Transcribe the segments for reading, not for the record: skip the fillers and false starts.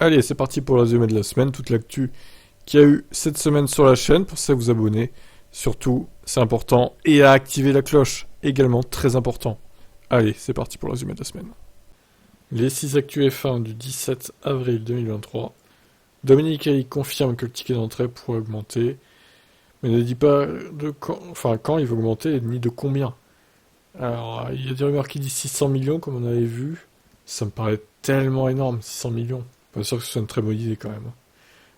Allez, c'est parti pour le résumé de la semaine, toute l'actu qu'il y a eu cette semaine sur la chaîne. Pour ça, vous abonner. Surtout, c'est important. Et à activer la cloche, également très important. Allez, c'est parti pour le résumé de la semaine. Les 6 actus F1 du 17 avril 2023. Dominique Hallyk confirme que le ticket d'entrée pourrait augmenter, mais ne dit pas de quand il va augmenter, ni de combien. Alors, il y a des rumeurs qui disent 600 millions, comme on avait vu. Ça me paraît tellement énorme, 600 millions. Pas sûr que ce soit une très bonne idée quand même.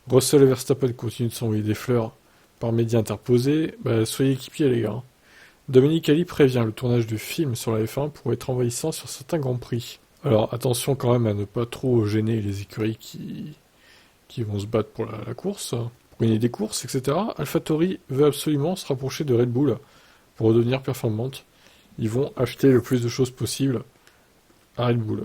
Russell et Verstappen continuent de s'envoyer des fleurs par médias interposés. Soyez équipiers les gars. Dominique Hallyk prévient, le tournage du film sur la F1 pourrait être envahissant sur certains grands prix. Alors attention quand même à ne pas trop gêner les écuries qui vont se battre pour la course, pour gagner des courses, etc. AlphaTauri veut absolument se rapprocher de Red Bull pour redevenir performante. Ils vont acheter le plus de choses possible à Red Bull.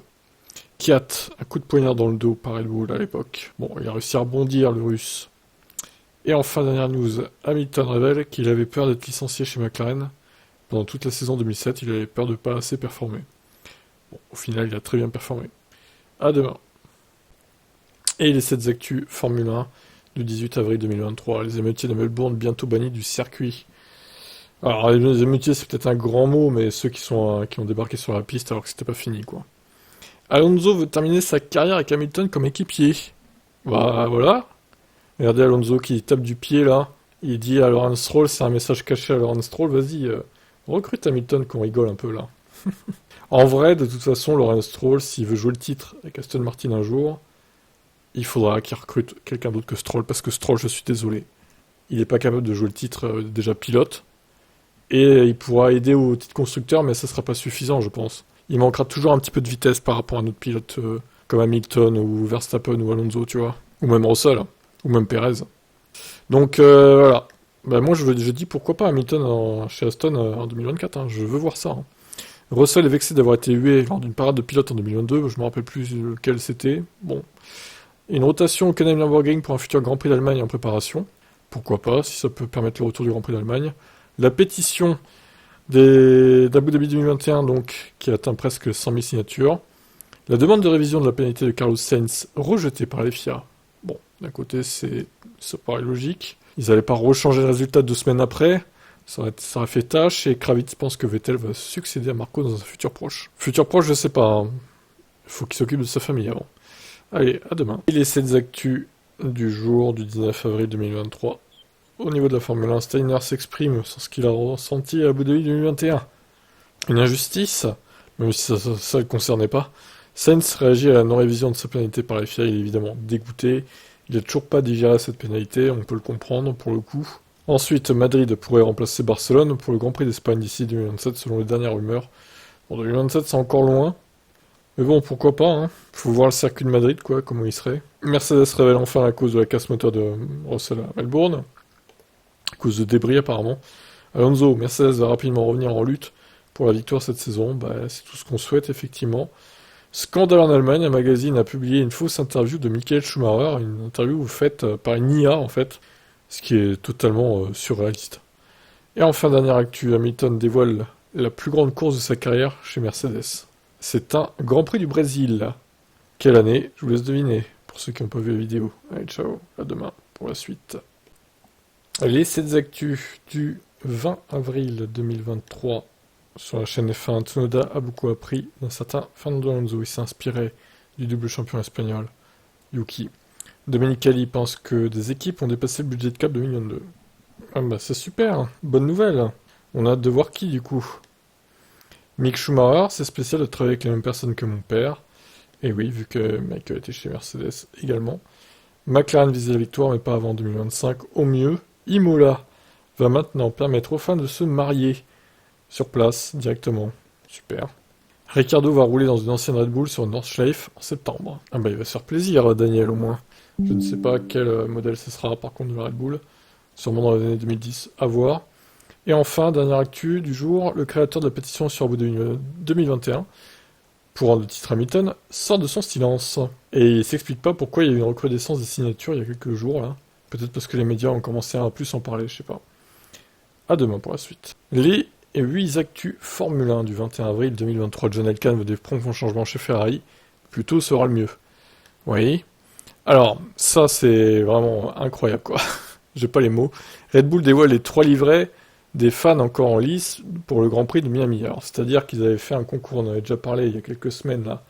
Kiat, un coup de poignard dans le dos par Red Bull à l'époque. Bon, il a réussi à rebondir, le russe. Et enfin, dernière news, Hamilton révèle qu'il avait peur d'être licencié chez McLaren. Pendant toute la saison 2007, il avait peur de pas assez performer. Bon, au final, il a très bien performé. À demain. Et les 7 actus Formule 1 du 18 avril 2023. Les émeutiers de Melbourne bientôt bannis du circuit. Alors, les émeutiers, c'est peut-être un grand mot, mais ceux qui ont débarqué sur la piste alors que c'était pas fini, quoi. Alonso veut terminer sa carrière avec Hamilton comme équipier. Bah voilà. Regardez Alonso qui tape du pied là. Il dit à Lawrence Stroll, c'est un message caché à Lawrence Stroll, vas-y, recrute Hamilton qu'on rigole un peu là. En vrai, de toute façon, Lawrence Stroll, s'il veut jouer le titre avec Aston Martin un jour, il faudra qu'il recrute quelqu'un d'autre que Stroll, parce que Stroll, je suis désolé, il n'est pas capable de jouer le titre déjà pilote. Et il pourra aider au titre constructeur, mais ça sera pas suffisant, je pense. Il manquera toujours un petit peu de vitesse par rapport à un autre pilote comme Hamilton ou Verstappen ou Alonso, tu vois. Ou même Russell, ou même Perez. Donc voilà. Moi je dis pourquoi pas Hamilton chez Aston en 2024, hein. Je veux voir ça. Hein. Russell est vexé d'avoir été hué lors d'une parade de pilote en 2022, je me rappelle plus lequel c'était. Bon. Une rotation au Canadian Nürburgring pour un futur Grand Prix d'Allemagne en préparation. Pourquoi pas, si ça peut permettre le retour du Grand Prix d'Allemagne. La pétition d'Abu Dhabi 2021, donc, qui atteint presque 100 000 signatures. La demande de révision de la pénalité de Carlos Sainz rejetée par les FIA. Bon, d'un côté, ça paraît logique. Ils n'allaient pas rechanger le résultat 2 semaines après. Ça aurait fait tâche, et Kravitz pense que Vettel va succéder à Marco dans un futur proche. Futur proche, je sais pas. Hein. Il faut qu'il s'occupe de sa famille avant. Allez, à demain. Et les 7 actus du jour du 19 avril 2023. Au niveau de la Formule 1, Steiner s'exprime sur ce qu'il a ressenti à Abu Dhabi 2021. Une injustice, même si ça ne le concernait pas. Sainz réagit à la non-révision de sa pénalité par la FIA, il est évidemment dégoûté. Il n'a toujours pas digéré cette pénalité, on peut le comprendre pour le coup. Ensuite, Madrid pourrait remplacer Barcelone pour le Grand Prix d'Espagne d'ici 2027 selon les dernières rumeurs. Bon, 2027 c'est encore loin. Mais bon, pourquoi pas, hein. Faut voir le circuit de Madrid, quoi, comment il serait. Mercedes révèle enfin la cause de la casse moteur de Russell à Melbourne. À cause de débris apparemment. Alonso, Mercedes va rapidement revenir en lutte pour la victoire cette saison. C'est tout ce qu'on souhaite effectivement. Scandale en Allemagne, un magazine a publié une fausse interview de Michael Schumacher, une interview faite par une IA en fait, ce qui est totalement surréaliste. Et enfin, dernière actu, Hamilton dévoile la plus grande course de sa carrière chez Mercedes. C'est un Grand Prix du Brésil. Quelle année? Je vous laisse deviner, pour ceux qui n'ont pas vu la vidéo. Allez, ciao, à demain pour la suite. Les 7 actus du 20 avril 2023 sur la chaîne F1, Tsunoda a beaucoup appris d'un certain Fernando Alonso. Il s'est inspiré du double champion espagnol, Yuki. Dominique Hallyk pense que des équipes ont dépassé le budget de cap 2022. C'est super, bonne nouvelle. On a hâte de voir qui du coup. Mick Schumacher, c'est spécial de travailler avec les mêmes personnes que mon père. Et oui, vu que Michael était chez Mercedes également. McLaren visait la victoire, mais pas avant 2025. Au mieux, Imola va maintenant permettre aux fans de se marier sur place directement. Super. Ricciardo va rouler dans une ancienne Red Bull sur Nordschleife en septembre. Il va se faire plaisir, Daniel, au moins. Je ne sais pas quel modèle ce sera, par contre, de la Red Bull. Sûrement dans les années 2010, à voir. Et enfin, dernière actu du jour, le créateur de la pétition sur Abu Dhabi 2021, pour rendre le titre Hamilton, sort de son silence. Et il s'explique pas pourquoi il y a eu une recrudescence des signatures il y a quelques jours, là. Peut-être parce que les médias ont commencé à plus en parler, je sais pas. À demain pour la suite. Les 8 actus Formule 1 du 21 avril 2023. John Elkann veut des profonds changements chez Ferrari. Plus tôt sera le mieux. Oui. Alors, ça c'est vraiment incroyable quoi. J'ai pas les mots. Red Bull dévoile les 3 livrets des fans encore en lice pour le Grand Prix de Miami. Alors, c'est-à-dire qu'ils avaient fait un concours, on en avait déjà parlé il y a quelques semaines là,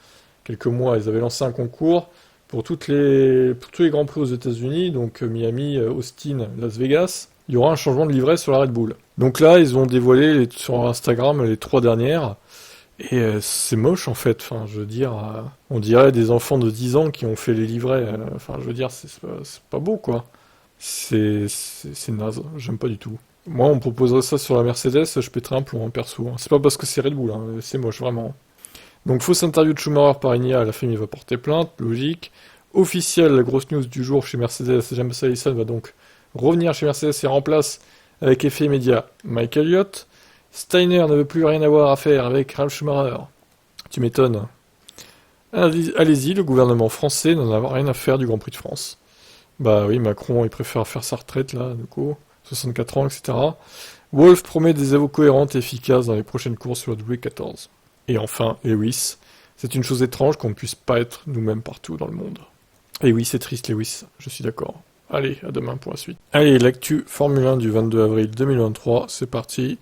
quelques mois, ils avaient lancé un concours pour tous les Grands Prix aux États-Unis, donc Miami, Austin, Las Vegas. Il y aura un changement de livret sur la Red Bull. Donc là, ils ont dévoilé sur Instagram les 3 dernières. Et c'est moche en fait, enfin je veux dire, on dirait des enfants de 10 ans qui ont fait les livrets, enfin je veux dire, c'est pas beau quoi. C'est naze, j'aime pas du tout. Moi on me proposerait ça sur la Mercedes, je pèterais un plomb en perso, hein. C'est pas parce que c'est Red Bull, hein, c'est moche vraiment. Donc fausse interview de Schumacher par Inia, la famille va porter plainte, logique. Officiel, la grosse news du jour chez Mercedes, James Allison va donc revenir chez Mercedes et remplace avec effet immédiat Mike Elliott. Steiner ne veut plus rien avoir à faire avec Ralf Schumacher. Tu m'étonnes. Allez-y, le gouvernement français n'en a rien à faire du Grand Prix de France. Bah oui, Macron, il préfère faire sa retraite, là, du coup, 64 ans, etc. Wolff promet des avos cohérentes et efficaces dans les prochaines courses sur la W14. Et enfin, Lewis. C'est une chose étrange qu'on ne puisse pas être nous-mêmes partout dans le monde. Et oui, c'est triste, Lewis, je suis d'accord. Allez, à demain pour la suite. Allez, l'actu Formule 1 du 22 avril 2023, c'est parti.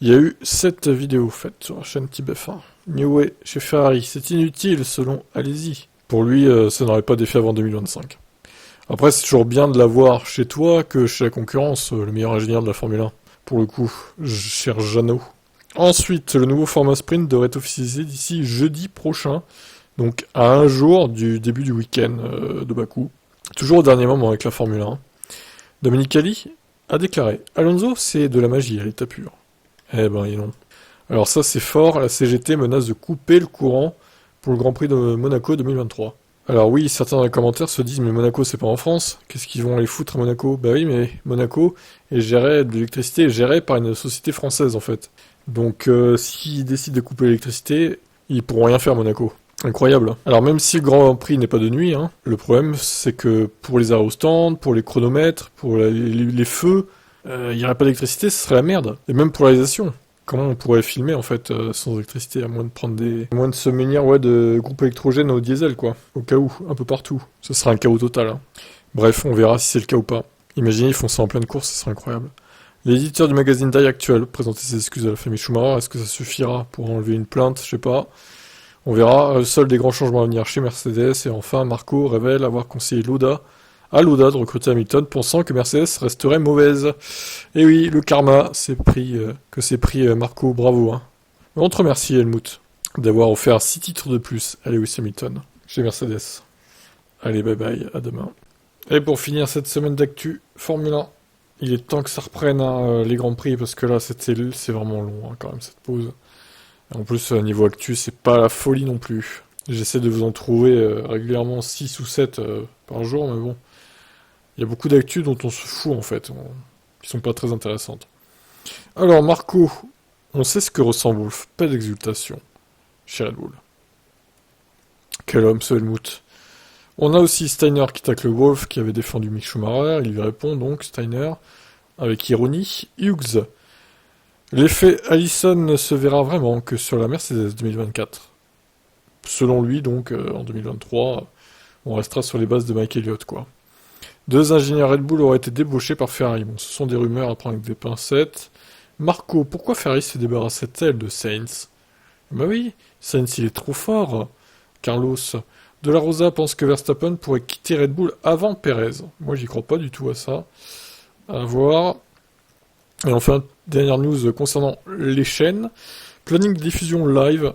Il y a eu 7 vidéos faites sur la chaîne TIBF1. Newey chez Ferrari, c'est inutile selon Allez-y. Pour lui, ça n'aurait pas d'effet avant 2025. Après, c'est toujours bien de l'avoir chez toi que chez la concurrence, le meilleur ingénieur de la Formule 1. Pour le coup, cher Jeannot. Ensuite, le nouveau format sprint devrait être officialisé d'ici jeudi prochain, donc à un jour du début du week-end de Bakou. Toujours au dernier moment avec la Formule 1. Domenicali a déclaré « Alonso, c'est de la magie à l'état pur ». Eh ben, et non. Alors ça, c'est fort, la CGT menace de couper le courant pour le Grand Prix de Monaco 2023. Alors oui, certains dans les commentaires se disent « Mais Monaco, c'est pas en France, qu'est-ce qu'ils vont aller foutre à Monaco ?» Bah oui, mais Monaco l'électricité est gérée par une société française, en fait. Donc, s'ils décident de couper l'électricité, ils pourront rien faire, Monaco. Incroyable. Alors même si le Grand Prix n'est pas de nuit, hein, le problème c'est que pour les aérostands, pour les chronomètres, pour les feux, il n'y aurait pas d'électricité, ce serait la merde. Et même pour la réalisation. Comment on pourrait filmer en fait sans électricité, à moins de se munir de groupes électrogènes au diesel quoi. Au cas où, un peu partout. Ce serait un chaos total. Hein. Bref, on verra si c'est le cas ou pas. Imaginez, ils font ça en pleine course, ce serait incroyable. L'éditeur du magazine Die Actuel présentait ses excuses à la famille Schumacher. Est-ce que ça suffira pour enlever une plainte? Je sais pas. On verra. Seuls des grands changements à venir chez Mercedes. Et enfin, Marco révèle avoir conseillé à Lauda de recruter Hamilton, pensant que Mercedes resterait mauvaise. Et oui, le karma s'est pris Marco, bravo. Hein. On te remercie Helmut d'avoir offert 6 titres de plus à Lewis Hamilton chez Mercedes. Allez, bye bye, à demain. Et pour finir cette semaine d'actu, Formule 1. Il est temps que ça reprenne hein, les Grands Prix, parce que là, c'est vraiment long hein, quand même, cette pause. Et en plus, niveau actu, c'est pas la folie non plus. J'essaie de vous en trouver régulièrement 6 ou 7 par jour, mais bon. Il y a beaucoup d'actu dont on se fout, en fait, qui sont pas très intéressantes. Alors, Marco, on sait ce que ressent Wolff. Pas d'exultation chez Red Bull. Quel homme, ce Helmut. On a aussi Steiner qui tacle Wolff, qui avait défendu Mick Schumacher. Il lui répond donc, Steiner, avec ironie, Hughes. L'effet Allison ne se verra vraiment que sur la Mercedes 2024. Selon lui, donc, en 2023, on restera sur les bases de Mike Elliott, quoi. 2 ingénieurs Red Bull auraient été débauchés par Ferrari. Bon, ce sont des rumeurs à prendre avec des pincettes. Marco, pourquoi Ferrari se débarrassait-elle de Sainz? Bah oui, Sainz il est trop fort. Carlos, De La Rosa pense que Verstappen pourrait quitter Red Bull avant Perez. Moi, j'y crois pas du tout à ça. À voir. Et enfin, dernière news concernant les chaînes. Planning de diffusion live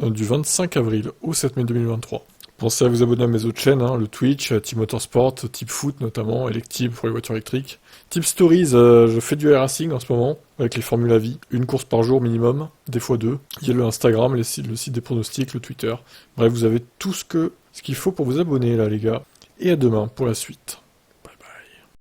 du 25 avril au 7 mai 2023. Pensez à vous abonner à mes autres chaînes, hein, le Twitch, Team Motorsport, Type Foot notamment, Electib pour les voitures électriques. Type Stories, je fais du racing en ce moment, avec les formules à vie. 1 course par jour minimum, des fois 2. Il y a le Instagram, le site des pronostics, le Twitter. Bref, vous avez tout ce qu'il faut pour vous abonner là les gars. Et à demain pour la suite.